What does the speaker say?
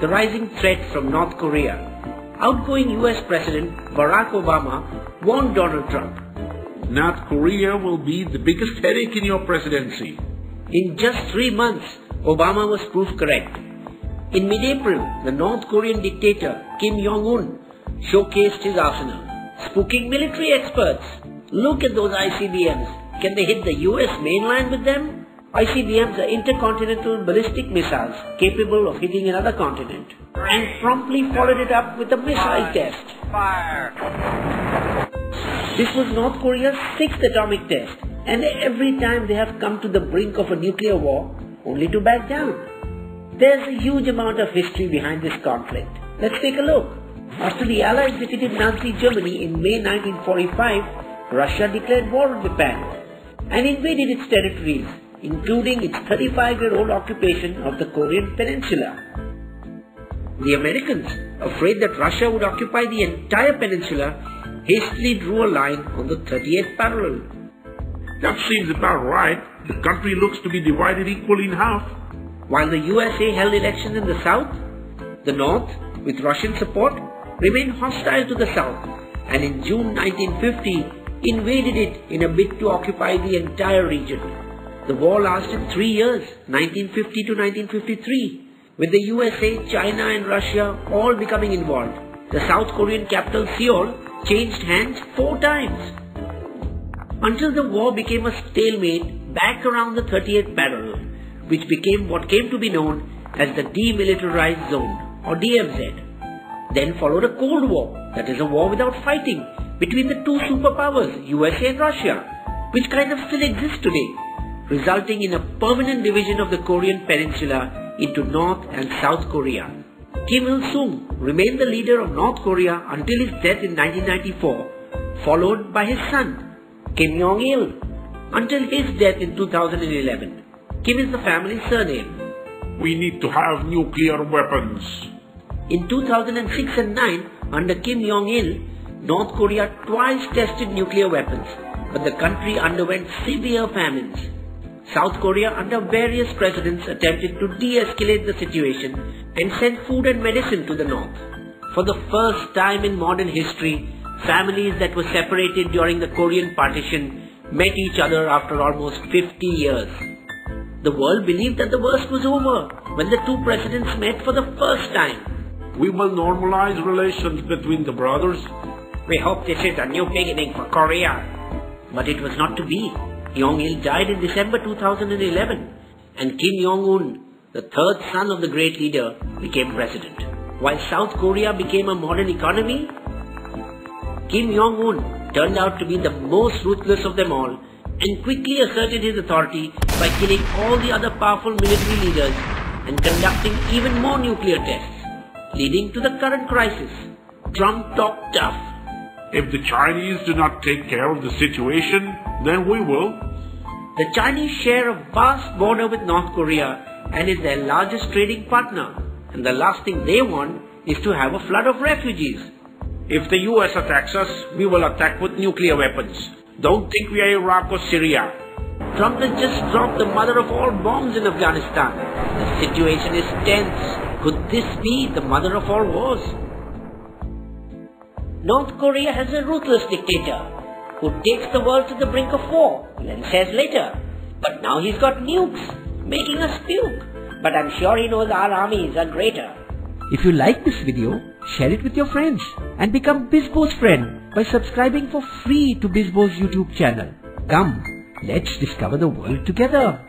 the rising threat from North Korea, outgoing US President Barack Obama warned Donald Trump. North Korea will be the biggest headache in your presidency. In just 3 months, Obama was proved correct. In mid-April, the North Korean dictator Kim Jong-Un showcased his arsenal, spooking military experts. Look at those ICBMs. Can they hit the US mainland with them? ICBMs are intercontinental ballistic missiles capable of hitting another continent, and promptly followed it up with a missile test. Fire! This was North Korea's 6th atomic test, and every time they have come to the brink of a nuclear war, only to back down. There's a huge amount of history behind this conflict. Let's take a look. After the Allies defeated Nazi Germany in May 1945, Russia declared war on Japan and invaded its territories, including its 35-year-old occupation of the Korean peninsula. The Americans, afraid that Russia would occupy the entire peninsula, hastily drew a line on the 38th parallel. That seems about right. The country looks to be divided equally in half. While the USA held elections in the south, the north, with Russian support, remained hostile to the south, and in June 1950 invaded it in a bid to occupy the entire region. The war lasted 3 years, 1950 to 1953, with the USA, China and Russia all becoming involved. The South Korean capital Seoul changed hands 4 times, until the war became a stalemate back around the 38th parallel, which became what came to be known as the Demilitarized Zone, or DMZ. Then followed a Cold War, that is a war without fighting, between the two superpowers, USA and Russia, which kind of still exists today, resulting in a permanent division of the Korean peninsula into North and South Korea. Kim Il-sung remained the leader of North Korea until his death in 1994, followed by his son, Kim Jong Il, until his death in 2011. Kim is the family's surname. We need to have nuclear weapons. In 2006 and 9, under Kim Jong-il, North Korea twice tested nuclear weapons, but the country underwent severe famines. South Korea, under various presidents, attempted to de-escalate the situation and send food and medicine to the north. For the first time in modern history, families that were separated during the Korean partition met each other after almost 50 years. The world believed that the worst was over when the two presidents met for the first time. We will normalize relations between the brothers. We hope this is a new beginning for Korea. But it was not to be. Jong Il died in December 2011, and Kim Jong-un, the third son of the great leader, became president. While South Korea became a modern economy, Kim Jong-un turned out to be the most ruthless of them all and quickly asserted his authority by killing all the other powerful military leaders and conducting even more nuclear tests, leading to the current crisis. Trump talked tough. If the Chinese do not take care of the situation, then we will. The Chinese share a vast border with North Korea and is their largest trading partner, and the last thing they want is to have a flood of refugees. If the US attacks us, we will attack with nuclear weapons. Don't think we are Iraq or Syria. Trump has just dropped the mother of all bombs in Afghanistan. The situation is tense. Could this be the mother of all wars? North Korea has a ruthless dictator who takes the world to the brink of war, then says later, but now he's got nukes, making us puke. But I'm sure he knows our armies are greater. If you like this video, share it with your friends and become Bisbo's friend by subscribing for free to Bisbo's YouTube channel. Come, let's discover the world together.